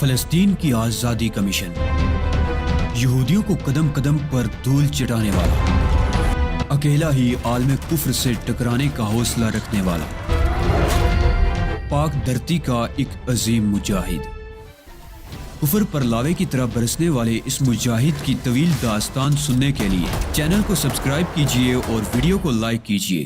فلسطین کی آزادی کا مشن، یہودیوں کو قدم قدم پر دھول چٹانے والا، اکیلا ہی عالم کفر سے ٹکرانے کا حوصلہ رکھنے والا، پاک دھرتی کا ایک عظیم مجاہد، کفر پر لاوے کی طرح برسنے والے اس مجاہد کی طویل داستان سننے کے لیے چینل کو سبسکرائب کیجئے اور ویڈیو کو لائک کیجئے۔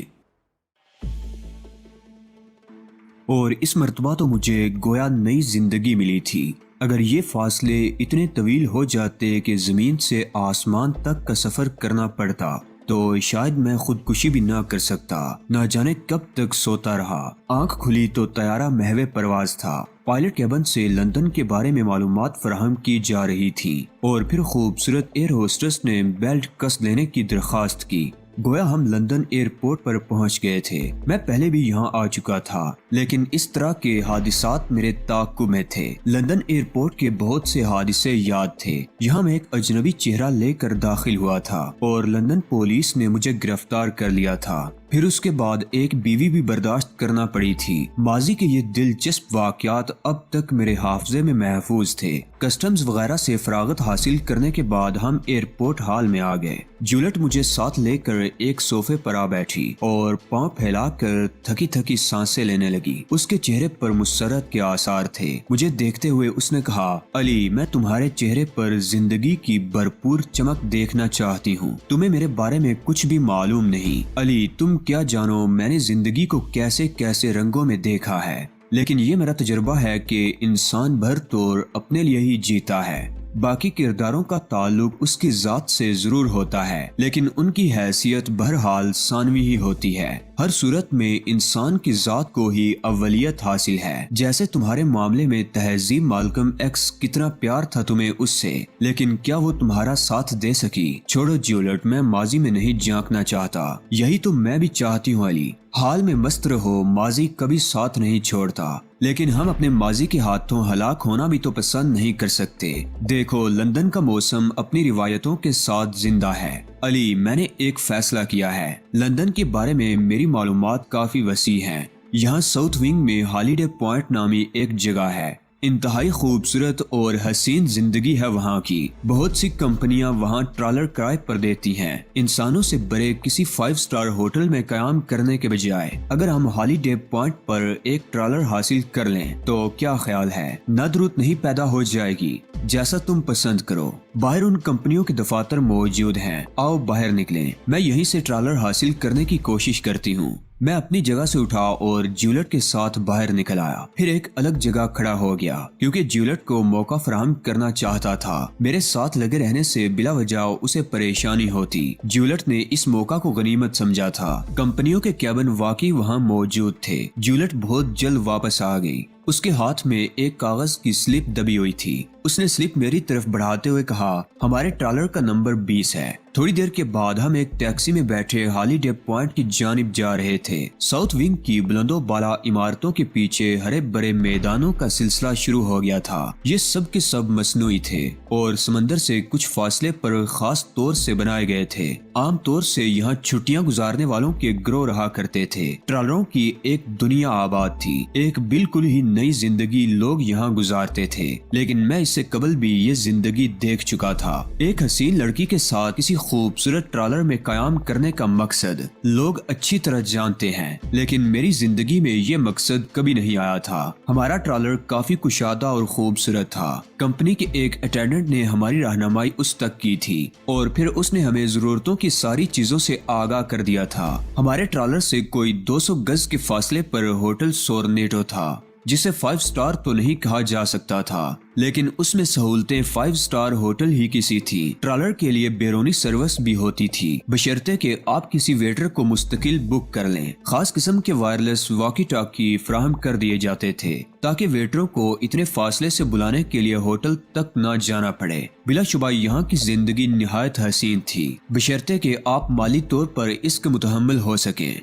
اور اس مرتبہ تو مجھے گویا نئی زندگی ملی تھی۔ اگر یہ فاصلے اتنے طویل ہو جاتے کہ زمین سے آسمان تک کا سفر کرنا پڑتا تو شاید میں خودکشی بھی نہ کر سکتا۔ نہ جانے کب تک سوتا رہا۔ آنکھ کھلی تو طیارہ محو پرواز تھا۔ پائلٹ کیبن سے لندن کے بارے میں معلومات فراہم کی جا رہی تھی اور پھر خوبصورت ایئر ہوسٹس نے بیلٹ کس لینے کی درخواست کی۔ گویا ہم لندن ایئرپورٹ پر پہنچ گئے تھے۔ میں پہلے بھی یہاں آ چکا تھا لیکن اس طرح کے حادثات میرے تعاقب میں تھے۔ لندن ایئرپورٹ کے بہت سے حادثے یاد تھے۔ یہاں میں ایک اجنبی چہرہ لے کر داخل ہوا تھا اور لندن پولیس نے مجھے گرفتار کر لیا تھا۔ پھر اس کے بعد ایک بیوی بھی برداشت کرنا پڑی تھی۔ ماضی کے یہ دلچسپ واقعات اب تک میرے حافظے میں محفوظ تھے۔ کسٹمز وغیرہ سے فراغت حاصل کرنے کے بعد ہم ایئرپورٹ ہال میں آ گئے۔ جولٹ مجھے ساتھ لے کر ایک صوفے پر آ بیٹھی اور پاؤں پھیلا کر تھکی تھکی سانسیں لینے لگی۔ اس کے چہرے پر مسرت کے آثار تھے۔ مجھے دیکھتے ہوئے اس نے کہا، علی، میں تمہارے چہرے پر زندگی کی بھرپور چمک دیکھنا چاہتی ہوں۔ تمہیں میرے بارے میں کچھ بھی معلوم نہیں۔ علی، تم کیا جانو میں نے زندگی کو کیسے کیسے رنگوں میں دیکھا ہے، لیکن یہ میرا تجربہ ہے کہ انسان بھر طور اپنے لیے ہی جیتا ہے۔ باقی کرداروں کا تعلق اس کی ذات سے ضرور ہوتا ہے لیکن ان کی حیثیت بہرحال ثانوی ہی ہوتی ہے۔ ہر صورت میں انسان کی ذات کو ہی اولیت حاصل ہے۔ جیسے تمہارے معاملے میں تہذیب مالکم ایکس کتنا پیار تھا تمہیں اس سے، لیکن کیا وہ تمہارا ساتھ دے سکی؟ چھوڑو جولٹ، میں ماضی میں نہیں جھانکنا چاہتا۔ یہی تو میں بھی چاہتی ہوں علی۔ حال میں مست رہو، ماضی کبھی ساتھ نہیں چھوڑتا، لیکن ہم اپنے ماضی کے ہاتھوں ہلاک ہونا بھی تو پسند نہیں کر سکتے۔ دیکھو، لندن کا موسم اپنی روایتوں کے ساتھ زندہ ہے۔ علی، میں نے ایک فیصلہ کیا ہے۔ لندن کے بارے میں میری معلومات کافی وسیع ہیں۔ یہاں ساؤتھ ونگ میں ہالیڈے پوائنٹ نامی ایک جگہ ہے۔ انتہائی خوبصورت اور حسین زندگی ہے وہاں کی۔ بہت سی کمپنیاں وہاں ٹرالر کرائے پر دیتی ہیں۔ انسانوں سے بڑے کسی 5 اسٹار ہوٹل میں قیام کرنے کے بجائے اگر ہم ہالیڈے پوائنٹ پر ایک ٹرالر حاصل کر لیں تو کیا خیال ہے؟ ندرت نہیں پیدا ہو جائے گی؟ جیسا تم پسند کرو۔ باہر ان کمپنیوں کے دفاتر موجود ہیں، آؤ باہر نکلیں۔ میں یہیں سے ٹرالر حاصل کرنے کی کوشش کرتی ہوں۔ میں اپنی جگہ سے اٹھا اور جولٹ کے ساتھ باہر نکل آیا، پھر ایک الگ جگہ کھڑا ہو گیا کیونکہ جولٹ کو موقع فراہم کرنا چاہتا تھا۔ میرے ساتھ لگے رہنے سے بلا وجہ اسے پریشانی ہوتی۔ جولٹ نے اس موقع کو غنیمت سمجھا تھا۔ کمپنیوں کے کیبن واقعی وہاں موجود تھے۔ جولٹ بہت جلد واپس آ گئی۔ اس کے ہاتھ میں ایک کاغذ کی سلپ دبی ہوئی تھی۔ اس نے سلپ میری طرف بڑھاتے ہوئے کہا، ہمارے ٹرالر کا نمبر 20 ہے۔ تھوڑی دیر کے بعد ہم ایک ٹیکسی میں بیٹھے ہالیڈے پوائنٹ کی جانب جا رہے تھے۔ ساؤتھ ونگ کی بلند و بالا عمارتوں کے پیچھے ہرے بھرے میدانوں کا سلسلہ شروع ہو گیا تھا۔ یہ سب کے سب مصنوعی تھے اور سمندر سے کچھ فاصلے پر خاص طور سے بنائے گئے تھے۔ عام طور سے یہاں چھٹیاں گزارنے والوں کے گروہ رہا کرتے تھے۔ ٹرالروں کی ایک دنیا آباد تھی، ایک بالکل ہی نئی زندگی لوگ یہاں گزارتے تھے، لیکن میں اس سے قبل بھی یہ زندگی دیکھ چکا تھا۔ ایک حسین لڑکی کے ساتھ کسی خوبصورت ٹرالر میں قیام کرنے کا مقصد لوگ اچھی طرح جانتے ہیں، لیکن میری زندگی میں یہ مقصد کبھی نہیں آیا تھا۔ ہمارا ٹرالر کافی کشادہ اور خوبصورت تھا۔ کمپنی کے ایک اٹینڈنٹ نے ہماری رہنمائی اس تک کی تھی اور پھر اس نے ہمیں ضرورتوں کی ساری چیزوں سے آگاہ کر دیا تھا۔ ہمارے ٹرالر سے کوئی 200 گز کے فاصلے پر ہوٹل سورنیٹو تھا، جسے 5 اسٹار تو نہیں کہا جا سکتا تھا لیکن اس میں سہولتیں 5 اسٹار ہوٹل ہی کی سی تھی۔ ٹرالر کے لیے بیرونی سروس بھی ہوتی تھی، بشرطے کہ آپ کسی ویٹر کو مستقل بک کر لیں۔ خاص قسم کے وائرلیس واکی ٹاکی فراہم کر دیے جاتے تھے تاکہ ویٹروں کو اتنے فاصلے سے بلانے کے لیے ہوٹل تک نہ جانا پڑے۔ بلا شبہ یہاں کی زندگی نہایت حسین تھی، بشرطے کہ آپ مالی طور پر اس کے متحمل ہو سکیں۔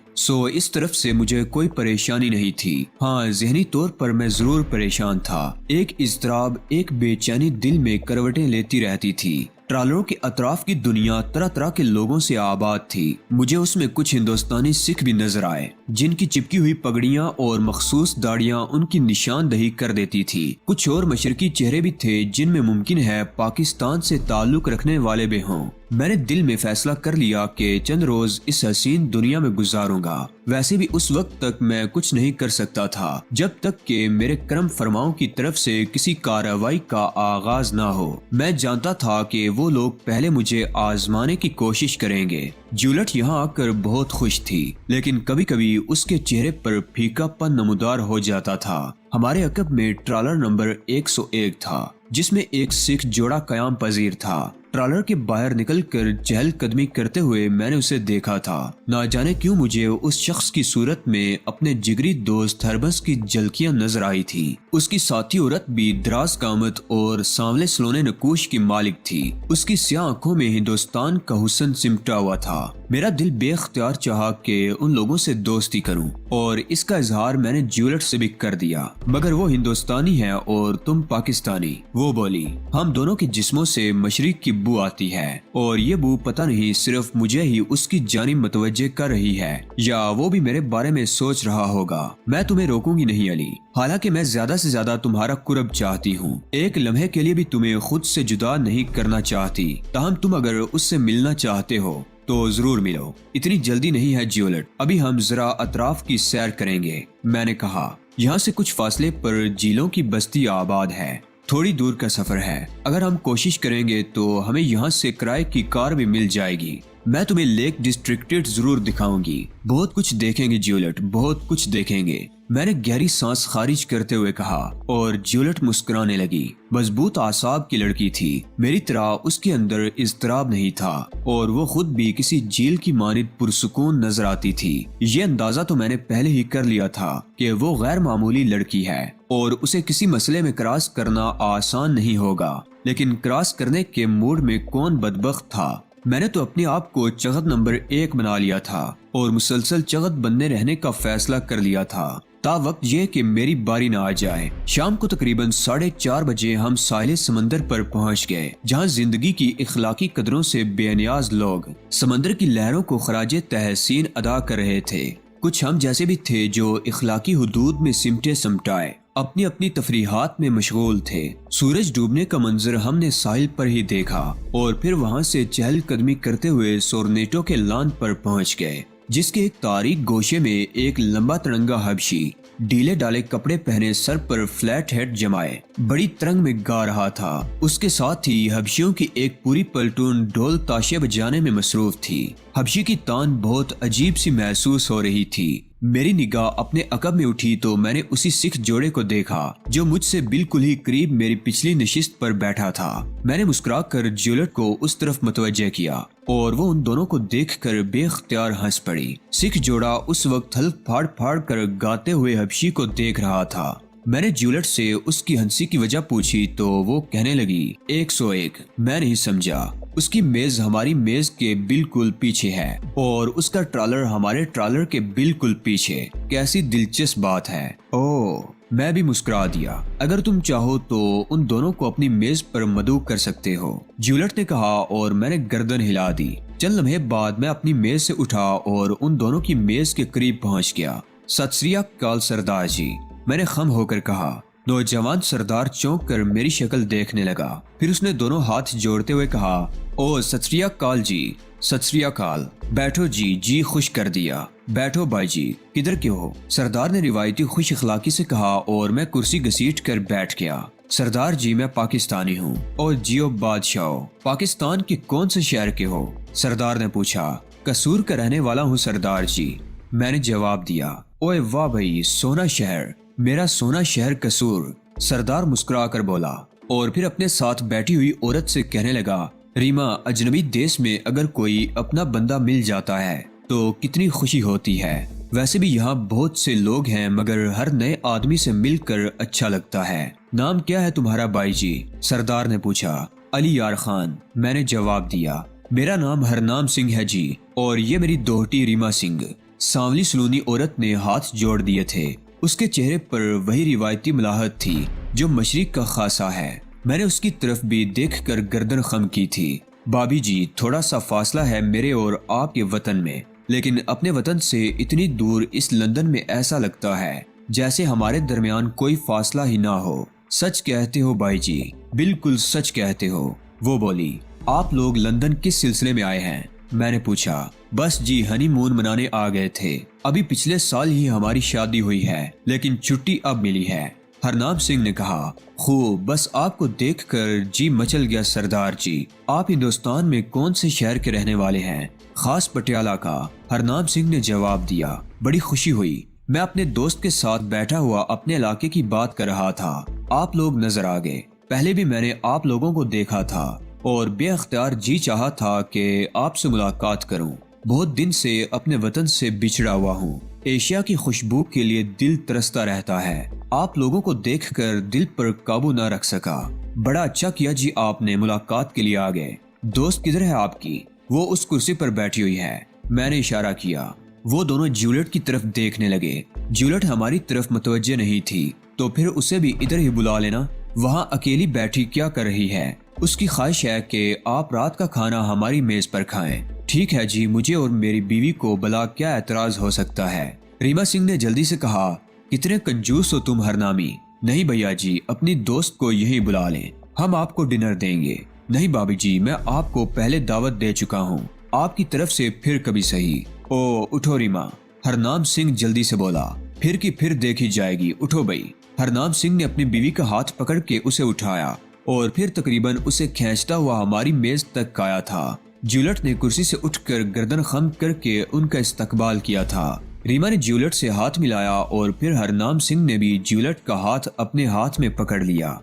اس طرف سے مجھے کوئی پریشانی نہیں تھی۔ ہاں، ذہنی طور پر میں ضرور پریشان تھا۔ ایک اضطراب، ایک بے چینی دل میں کروٹیں لیتی رہتی تھی۔ ٹرالروں کے اطراف کی دنیا طرح طرح کے لوگوں سے آباد تھی۔ مجھے اس میں کچھ ہندوستانی سکھ بھی نظر آئے جن کی چپکی ہوئی پگڑیاں اور مخصوص داڑیاں ان کی نشاندہی کر دیتی تھی۔ کچھ اور مشرقی چہرے بھی تھے جن میں ممکن ہے پاکستان سے تعلق رکھنے والے بھی ہوں۔ میں نے دل میں فیصلہ کر لیا کہ چند روز اس حسین دنیا میں گزاروں گا۔ ویسے بھی اس وقت تک میں کچھ نہیں کر سکتا تھا جب تک کہ میرے کرم فرماؤں کی طرف سے کسی کارروائی کا آغاز نہ ہو۔ میں جانتا تھا کہ وہ لوگ پہلے مجھے آزمانے کی کوشش کریں گے۔ جولٹ یہاں آ کر بہت خوش تھی، لیکن کبھی کبھی اس کے چہرے پر پھیکا پن نمودار ہو جاتا تھا۔ ہمارے عقب میں ٹرالر نمبر 101 تھا جس میں ایک سکھ جوڑا قیام پذیر تھا۔ ٹرالر کے باہر نکل کر چہل قدمی کرتے ہوئے میں نے اسے دیکھا تھا۔ نہ جانے کیوں مجھے اس شخص کی صورت میں اپنے جگری دوست ہربس کی جھلکیاں نظر آئی تھی۔ اس کی ساتھی عورت بھی دراز قامت اور سانولے سلونے نکوش کی مالک تھی۔ اس کی سیاہ آنکھوں میں ہندوستان کا حسن سمٹا ہوا تھا۔ میرا دل بے اختیار چاہا کہ ان لوگوں سے دوستی کروں اور اس کا اظہار میں نے جولٹ سے بھی کر دیا۔ مگر وہ ہندوستانی ہے اور تم پاکستانی، وہ بولی۔ ہم دونوں کے جسموں سے مشرق کی بو آتی ہے اور یہ بو پتہ نہیں صرف مجھے ہی اس کی جانب متوجہ کر رہی ہے یا وہ بھی میرے بارے میں سوچ رہا ہوگا۔ میں تمہیں روکوں گی نہیں علی، حالانکہ میں زیادہ سے زیادہ تمہارا قرب چاہتی ہوں۔ ایک لمحے کے لیے بھی تمہیں خود سے جدا نہیں کرنا چاہتی۔ تاہم تم اگر اس سے ملنا چاہتے ہو تو ضرور ملو۔ اتنی جلدی نہیں ہے جیولٹ، ابھی ہم ذرا اطراف کی سیر کریں گے، میں نے کہا۔ یہاں سے کچھ فاصلے پر جھیلوں کی بستی آباد ہے، تھوڑی دور کا سفر ہے۔ اگر ہم کوشش کریں گے تو ہمیں یہاں سے کرائے کی کار بھی مل جائے گی۔ میں تمہیں لیک ڈسٹرکٹ ضرور دکھاؤں گی۔ بہت کچھ دیکھیں گے جیولٹ، بہت کچھ دیکھیں گے، میں نے گہری سانس خارج کرتے ہوئے کہا اور جیولٹ مسکرانے لگی۔ مضبوط اعصاب کی لڑکی تھی، میری طرح اس کے اندر اضطراب نہیں تھا اور وہ خود بھی کسی جھیل کی مانند پرسکون نظر آتی تھی۔ یہ اندازہ تو میں نے پہلے ہی کر لیا تھا کہ وہ غیر معمولی لڑکی ہے اور اسے کسی مسئلے میں کراس کرنا آسان نہیں ہوگا، لیکن کراس کرنے کے موڈ میں کون بدبخت تھا؟ میں نے تو اپنے آپ کو چغت نمبر 1 بنا لیا تھا اور مسلسل چغت بننے رہنے کا فیصلہ کر لیا تھا تا وقت یہ کہ میری باری نہ آ جائے۔ شام کو تقریباً 4:30 بجے ہم ساحل سمندر پر پہنچ گئے، جہاں زندگی کی اخلاقی قدروں سے بے نیاز لوگ سمندر کی لہروں کو خراج تحسین ادا کر رہے تھے۔ کچھ ہم جیسے بھی تھے جو اخلاقی حدود میں سمٹے سمٹائے اپنی اپنی تفریحات میں مشغول تھے۔ سورج ڈوبنے کا منظر ہم نے ساحل پر ہی دیکھا اور پھر وہاں سے چہل قدمی کرتے ہوئے سورنیٹو کے لان پر پہنچ گئے، جس کے ایک تاریک گوشے میں ایک لمبا ترنگا حبشی ڈھیلے ڈالے کپڑے پہنے سر پر فلیٹ ہیڈ جمائے بڑی ترنگ میں گا رہا تھا۔ اس کے ساتھ ہی حبشیوں کی ایک پوری پلٹون ڈھول تاشے بجانے میں مصروف تھی۔ حبشی کی تان بہت عجیب سی محسوس ہو رہی تھی۔ میری نگاہ اپنے عقب میں اٹھی تو میں نے اسی سکھ جوڑے کو دیکھا جو مجھ سے بالکل ہی قریب میری پچھلی نشست پر بیٹھا تھا۔ میں نے مسکرا کر جیولٹ کو اس طرف متوجہ کیا اور وہ ان دونوں کو دیکھ کر بے اختیار ہنس پڑی۔ سکھ جوڑا اس وقت حلق پھاڑ پھاڑ کر گاتے ہوئے حبشی کو دیکھ رہا تھا۔ میں نے جیولٹ سے اس کی ہنسی کی وجہ پوچھی تو وہ کہنے لگی 101۔ میں نہیں سمجھا۔ اس کی میز ہماری میز کے بالکل پیچھے ہے اور اس کا ٹرالر ہمارے ٹرالر کے بالکل پیچھے۔ کیسی دلچسپ بات ہے۔ اوہ، میں بھی مسکرا دیا۔ اگر تم چاہو تو ان دونوں کو اپنی میز پر مدعو کر سکتے ہو، جیولٹ نے کہا اور میں نے گردن ہلا دی۔ چند لمحے بعد میں اپنی میز سے اٹھا اور ان دونوں کی میز کے قریب پہنچ گیا۔ ست سری اکال سردار جی، میں نے خم ہو کر کہا۔ نوجوان سردار چونک کر میری شکل دیکھنے لگا، پھر اس نے دونوں ہاتھ جوڑتے ہوئے کہا، او ست سری اکال جی، ست سری اکال۔ بیٹھو جی خوش کر دیا۔ بیٹھو بھائی جی، کدھر کے ہو؟ سردار نے روایتی خوش اخلاقی سے کہا اور میں کرسی گھسیٹ کر بیٹھ گیا۔ سردار جی، میں پاکستانی ہوں اور جیو بادشاہ۔ پاکستان کے کون سے شہر کے ہو؟ سردار نے پوچھا۔ قصور کا رہنے والا ہوں سردار جی، میں نے جواب دیا۔ اوے واہ بھائی، سونا شہر، میرا سونا شہر قصور، سردار مسکرا کر بولا اور پھر اپنے ساتھ بیٹھی ہوئی عورت سے کہنے لگا، ریما، اجنبی دیش میں اگر کوئی اپنا بندہ مل جاتا ہے تو کتنی خوشی ہوتی ہے۔ ویسے بھی یہاں بہت سے لوگ ہیں مگر ہر نئے آدمی سے مل کر اچھا لگتا ہے۔ نام کیا ہے تمہارا بھائی جی؟ سردار نے پوچھا۔ علی یار خان، میں نے جواب دیا۔ میرا نام ہرنام سنگھ ہے جی، اور یہ میری دوہٹی ریما سنگھ۔ سانولی سلونی عورت نے ہاتھ جوڑ دیے تھے۔ اس کے چہرے پر وہی روایتی ملاحت تھی جو مشرق کا خاصہ ہے۔ میں نے اس کی طرف بھی دیکھ کر گردن خم کی تھی۔ بابی جی، تھوڑا سا فاصلہ ہے میرے اور آپ کے وطن میں، لیکن اپنے وطن سے اتنی دور اس لندن میں ایسا لگتا ہے جیسے ہمارے درمیان کوئی فاصلہ ہی نہ ہو۔ سچ کہتے ہو بھائی جی، بالکل سچ کہتے ہو، وہ بولی۔ آپ لوگ لندن کس سلسلے میں آئے ہیں؟ میں نے پوچھا۔ بس جی، ہنی مون منانے آ گئے تھے۔ ابھی پچھلے سال ہی ہماری شادی ہوئی ہے، لیکن چھٹی اب ملی ہے، ہرنام سنگھ نے کہا۔ خوب، بس آپ کو دیکھ کر جی مچل گیا سردار جی۔ آپ ہندوستان میں کون سے شہر کے رہنے والے ہیں؟ خاص پٹیالہ کا، ہرنام سنگھ نے جواب دیا۔ بڑی خوشی ہوئی۔ میں اپنے دوست کے ساتھ بیٹھا ہوا اپنے علاقے کی بات کر رہا تھا، آپ لوگ نظر آ گئے۔ پہلے بھی میں نے آپ لوگوں کو دیکھا تھا اور بے اختیار جی چاہا تھا کہ آپ سے ملاقات کروں۔ بہت دن سے اپنے وطن سے بچھڑا ہوا ہوں۔ ایشیا کی خوشبو کے لیے دل ترستا رہتا ہے۔ آپ لوگوں کو دیکھ کر دل پر قابو نہ رکھ سکا۔ بڑا اچھا کیا جی آپ نے ملاقات کے لیے آ گئے۔ دوست کدھر ہے آپ کی؟ وہ اس کرسی پر بیٹھی ہوئی ہے، میں نے اشارہ کیا۔ وہ دونوں جیولٹ کی طرف دیکھنے لگے۔ جیولٹ ہماری طرف متوجہ نہیں تھی، تو پھر اسے بھی ادھر ہی بلا لینا۔ وہاں اکیلی بیٹھی کیا کر رہی ہے؟ اس کی خواہش ہے کہ آپ رات کا کھانا ہماری میز پر کھائیں۔ ٹھیک ہے جی، مجھے اور میری بیوی کو بلا کیا اعتراض ہو سکتا ہے؟ ریما سنگھ نے جلدی سے کہا۔ کتنے کنجوس ہو تم ہرنامی۔ نہیں بھیا جی، اپنی دوست کو یہی بلا لیں، ہم آپ کو ڈنر دیں گے۔ نہیں بابی جی، میں آپ کو پہلے دعوت دے چکا ہوں، آپ کی طرف سے پھر کبھی صحیح۔ او اٹھو ریما، ہرنام سنگھ جلدی سے بولا۔ پھر کی پھر دیکھی جائے گی، اٹھو بھائی۔ ہرنام سنگھ نے اپنی بیوی کا ہاتھ پکڑ کے اسے اٹھایا اور پھر تقریباً اسے کھینچتا ہوا ہماری میز تک آیا تھا۔ جیولٹ نے کرسی سے اٹھ کر گردن خم کر کے ان کا استقبال کیا تھا۔ ریما نے جیولٹ سے ہاتھ ملایا اور پھر ہرنام سنگھ نے بھی جیولٹ کا ہاتھ اپنے ہاتھ میں پکڑ لیا۔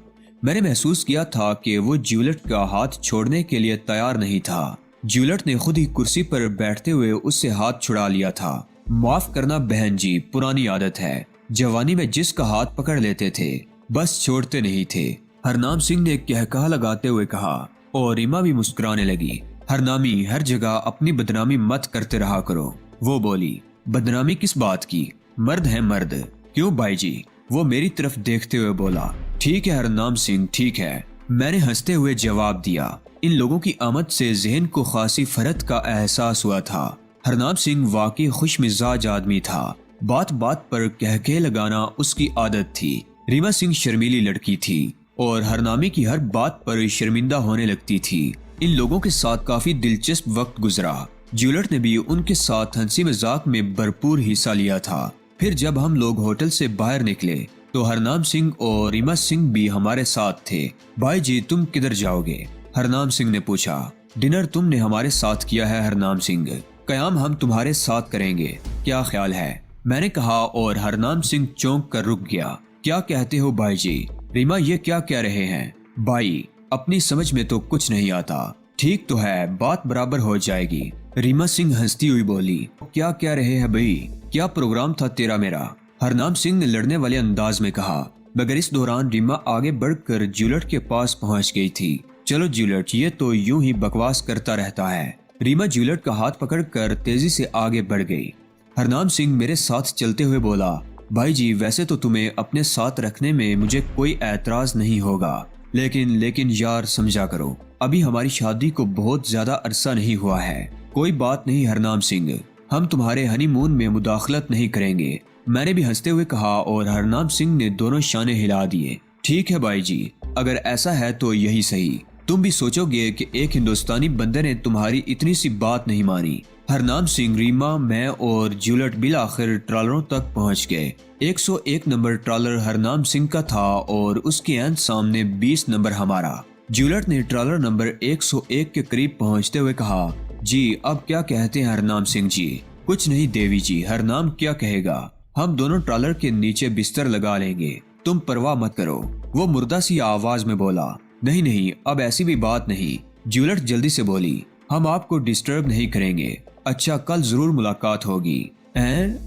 میں نے محسوس کیا تھا کہ وہ جیولٹ کا ہاتھ چھوڑنے کے لیے تیار نہیں تھا۔ جیولٹ نے خود ہی کرسی پر بیٹھتے ہوئے اس سے ہاتھ چھڑا لیا تھا۔ معاف کرنا بہن جی، پرانی عادت ہے، جوانی میں جس کا ہاتھ پکڑ لیتے تھے بس چھوڑتے نہیں تھے، ہرنام سنگھ نے کہکہا لگاتے ہوئے کہا، اور ریما بھی مسکرانے لگی۔ ہرنامی، ہر جگہ اپنی بدنامی مت کرتے رہا کرو، وہ بولی۔ بدنامی کس بات کی؟ مرد ہے مرد۔ کیوں بھائی جی؟ وہ میری طرف دیکھتے ہوئے بولا۔ ٹھیک ہے ہرنام سنگھ، ٹھیک ہے، میں نے ہنستے ہوئے جواب دیا۔ ان لوگوں کی آمد سے ذہن کو خاصی فرحت کا احساس ہوا تھا۔ ہرنام سنگھ واقعی خوش مزاج آدمی تھا، بات بات پر کہکہے لگانا اس کی عادت تھی۔ ریما سنگھ شرمیلی لڑکی تھی اور ہرنامی کی ہر بات پر شرمندہ ہونے لگتی تھی۔ ان لوگوں کے ساتھ کافی دلچسپ وقت گزرا۔ جیولٹ نے بھی ان کے ساتھ ہنسی مذاق میں بھرپور حصہ لیا تھا۔ پھر جب ہم لوگ ہوٹل سے باہر نکلے تو ہرنام سنگھ اور ریما سنگھ بھی ہمارے ساتھ تھے۔ بھائی جی، تم کدھر جاؤ گے؟ ہرنام سنگھ نے پوچھا۔ ڈنر تم نے ہمارے ساتھ کیا ہے ہرنام سنگھ، قیام ہم تمہارے ساتھ کریں گے، کیا خیال ہے؟ میں نے کہا اور ہرنام سنگھ چونک کر رک گیا۔ کیا کہتے ہو بھائی جی؟ ریما یہ کیا کہہ رہے ہیں؟ بھائی، اپنی سمجھ میں تو کچھ نہیں آتا۔ ٹھیک تو ہے، بات برابر ہو جائے گی۔ ریما سنگھ ہنستی ہوئی بولی۔ کیا کہہ رہے ہیں بھائی؟ کیا پروگرام تھا تیرا میرا؟ ہرنام سنگھ نے لڑنے والے انداز میں کہا، مگر اس دوران ریما آگے بڑھ کر جیولٹ کے پاس پہنچ گئی تھی۔ چلو جیولٹ، یہ تو یوں ہی بکواس کرتا رہتا ہے۔ ریما جیولٹ کا ہاتھ پکڑ کر تیزی سے آگے بڑھ گئی۔ ہرنام سنگھ میرے ساتھ چلتے ہوئے بولا، بھائی جی، ویسے تو تمہیں اپنے ساتھ رکھنے میں مجھے کوئی اعتراض نہیں ہوگا، لیکن یار سمجھا کرو، ابھی ہماری شادی کو بہت زیادہ عرصہ نہیں ہوا ہے۔ کوئی بات نہیں ہرنام سنگھ، ہم تمہارے ہنی مون میں مداخلت نہیں کریں گے، میں نے بھی ہنستے ہوئے کہا اور ہرنام سنگھ نے دونوں شانے ہلا دیے۔ ٹھیک ہے بھائی جی، اگر ایسا ہے تو یہی صحیح۔ تم بھی سوچو گے کہ ایک ہندوستانی بندے نے تمہاری اتنی سی بات نہیں مانی۔ ہرنام سنگھ، ریما، میں اور جیولٹ بالآخر ٹرالروں تک پہنچ گئے۔ 101 نمبر ٹرالر ہرنام سنگھ کا تھا اور اس کے عین سامنے 20 نمبر ہمارا۔ جیولٹ نے ٹرالر نمبر 101 کے قریب پہنچتے ہوئے کہا، جی اب کیا کہتے ہیں ہرنام سنگھ جی؟ کچھ نہیں دیوی جی، ہرنام کیا کہے گا، ہم دونوں ٹرالر کے نیچے بستر لگا لیں گے، تم پرواہ مت کرو، وہ مردہ سی آواز میں بولا۔ نہیں، اب ایسی بھی بات نہیں، جیولٹ جلدی سے بولی، ہم آپ کو ڈسٹرب نہیں کریں گے۔ اچھا، کل ضرور ملاقات ہوگی۔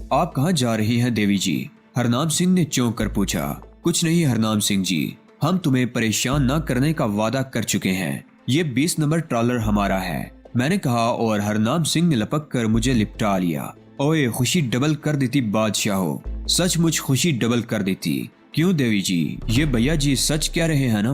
آپ کہاں جا رہی ہیں دیوی جی؟ ہرنام سنگھ نے چونک کر پوچھا۔ کچھ نہیں ہرنام سنگھ جی، ہم تمہیں پریشان نہ کرنے کا وعدہ کر چکے ہیں، یہ 20 نمبر ٹرالر ہمارا ہے، میں نے کہا اور ہرنام سنگھ نے لپک کر مجھے لپٹا لیا۔ اوئے، خوشی ڈبل کر دیتی بادشاہو، سچ مچ خوشی ڈبل کر دیتی۔ کیوں دیوی جی، یہ بھیا جی سچ کہہ رہے ہیں نا؟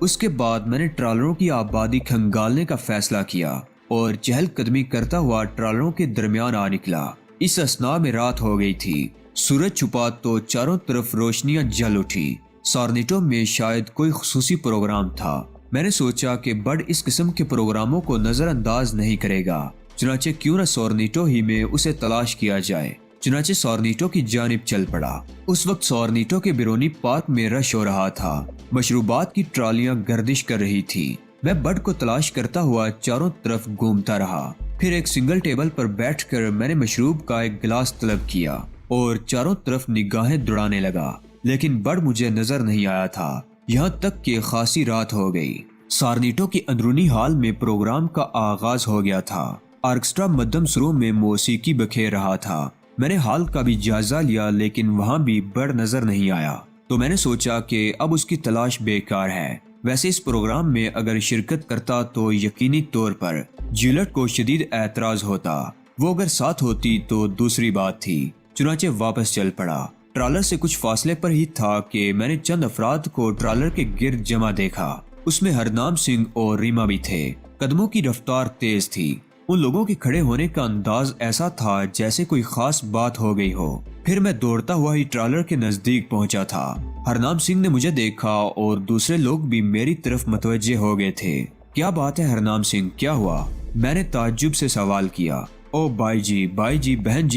اس کے بعد میں نے ٹرالروں کی آبادی کھنگالنے کا فیصلہ کیا اور چہل قدمی کرتا ہوا ٹرالروں کے درمیان آ نکلا۔ اس اثناء میں رات ہو گئی تھی۔ سورج چھپا تو چاروں طرف روشنیاں جل اٹھی۔ سارنیٹو میں شاید کوئی خصوصی پروگرام تھا۔ میں نے سوچا کہ بڈ اس قسم کے پروگراموں کو نظر انداز نہیں کرے گا، چنانچہ کیوں نہ سارنیٹو ہی میں اسے تلاش کیا جائے۔ چنانچہ سارنیٹو کی جانب چل پڑا۔ اس وقت سارنیٹو کے بیرونی پارک میں رش ہو رہا تھا۔ مشروبات کی ٹرالیاں گردش کر رہی تھی۔ میں بڈ کو تلاش کرتا ہوا چاروں طرف گھومتا رہا۔ پھر ایک سنگل ٹیبل پر بیٹھ کر میں نے مشروب کا ایک گلاس طلب کیا اور چاروں طرف نگاہیں دوڑانے لگا، لیکن بڈ مجھے نظر نہیں آیا تھا، یہاں تک کہ خاصی رات ہو گئی۔ سارنیٹو کی اندرونی ہال میں پروگرام کا آغاز ہو گیا تھا۔ آرکسٹرا مدھم سروں میں موسیقی بکھیر رہا تھا۔ میں نے ہال کا بھی جائزہ لیا لیکن وہاں بھی بڈ نظر نہیں آیا، تو میں نے سوچا کہ اب اس کی تلاش بیکار ہے۔ ویسے اس پروگرام میں اگر شرکت کرتا تو یقینی طور پر جیولٹ کو شدید اعتراض ہوتا، وہ اگر ساتھ ہوتی تو دوسری بات تھی۔ چنانچہ واپس چل پڑا۔ ٹرالر سے کچھ فاصلے پر ہی تھا کہ میں نے چند افراد کو ٹرالر کے گرد جمع دیکھا۔ اس میں ہرنام سنگھ اور ریما بھی تھے۔ قدموں کی رفتار تیز تھی۔ ان لوگوں کے کھڑے ہونے کا انداز ایسا تھا جیسے کوئی خاص بات ہو گئی ہو۔ پھر میں دوڑتا ہوا ہی ٹرالر کے نزدیک پہنچا تھا۔ ہرنام سنگھ نے مجھے دیکھا اور دوسرے لوگ بھی میری طرف متوجہ ہو گئے تھے۔ کیا بات ہے ہرنام سنگھ، کیا ہوا؟ میں نے تعجب سے سوال کیا۔ او بھائی جی، بہن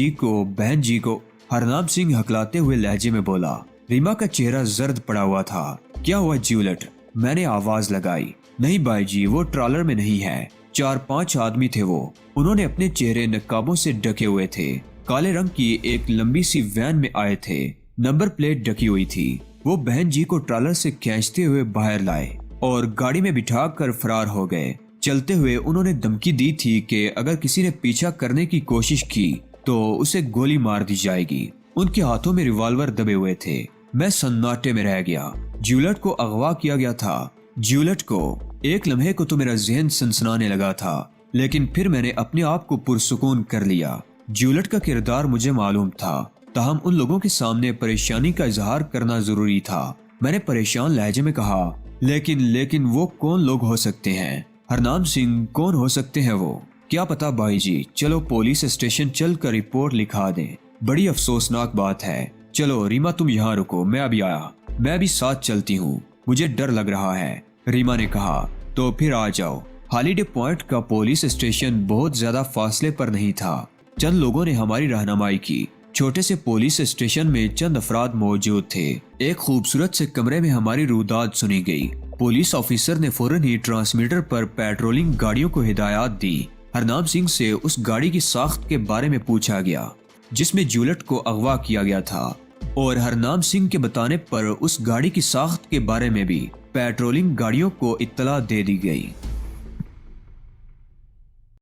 جی کو ہرنام سنگھ ہکلاتے ہوئے لہجے میں بولا۔ ریما کا چہرہ زرد پڑا ہوا تھا۔ کیا ہوا جیولٹ؟ میں نے آواز لگائی۔ نہیں بھائی جی، وہ ٹرالر میں نہیں ہے۔ 4-5 آدمی تھے وہ۔ انہوں نے اپنے چہرے نقابوں سے ڈھکے ہوئے تھے۔ کالے رنگ کی ایک لمبی سی وین میں آئے تھے۔ نمبر پلیٹ ڈھکی ہوئی تھی۔ وہ بہن جی کو ٹرالر سے کھینچتے ہوئے باہر لائے اور گاڑی میں بٹھا کر فرار ہو گئے۔ چلتے ہوئے انہوں نے دھمکی دی تھی کہ اگر کسی نے پیچھا کرنے کی کوشش کی تو اسے گولی مار دی جائے گی۔ ان کے ہاتھوں میں ریوالور دبے ہوئے تھے۔ میں سناٹے میں رہ گیا۔ جیولٹ کو اغوا کیا گیا تھا۔ جیولٹ کو؟ ایک لمحے کو تو میرا ذہن سنسنانے لگا تھا، لیکن پھر میں نے اپنے آپ کو پرسکون کر لیا۔ جیولٹ کا کردار مجھے معلوم تھا، تاہم ان لوگوں کے سامنے پریشانی کا اظہار کرنا ضروری تھا۔ میں نے پریشان لہجے میں کہا، لیکن وہ کون لوگ ہو سکتے ہیں؟ ہرنام سنگھ کون ہو سکتے ہیں وہ؟ کیا پتا بھائی جی، چلو پولیس اسٹیشن چل کر رپورٹ لکھا دیں۔ بڑی افسوسناک بات ہے۔ چلو ریما تم یہاں رکو، میں ابھی آیا۔ میں بھی ساتھ چلتی ہوں، مجھے ڈر لگ رہا ہے، ریما نے کہا۔ تو پھر آ جاؤ۔ ہالیڈے پوائنٹ کا پولیس اسٹیشن بہت زیادہ فاصلے پر نہیں تھا۔ چند لوگوں نے ہماری رہنمائی کی۔ چھوٹے سے پولیس اسٹیشن میں چند افراد موجود تھے۔ ایک خوبصورت سے کمرے میں ہماری روداد سنی گئی۔ پولیس آفیسر نے فوراً ہی ٹرانسمیٹر پر پیٹرولنگ گاڑیوں کو ہدایات دی۔ ہرنام سنگھ سے اس گاڑی کی ساخت کے بارے میں پوچھا گیا جس میں جیولٹ کو اغوا کیا گیا تھا، اور ہرنام سنگھ کے بتانے پر اس گاڑی کی ساخت کے بارے میں بھی پیٹرولنگ گاڑیوں کو اطلاع دے دی گئی۔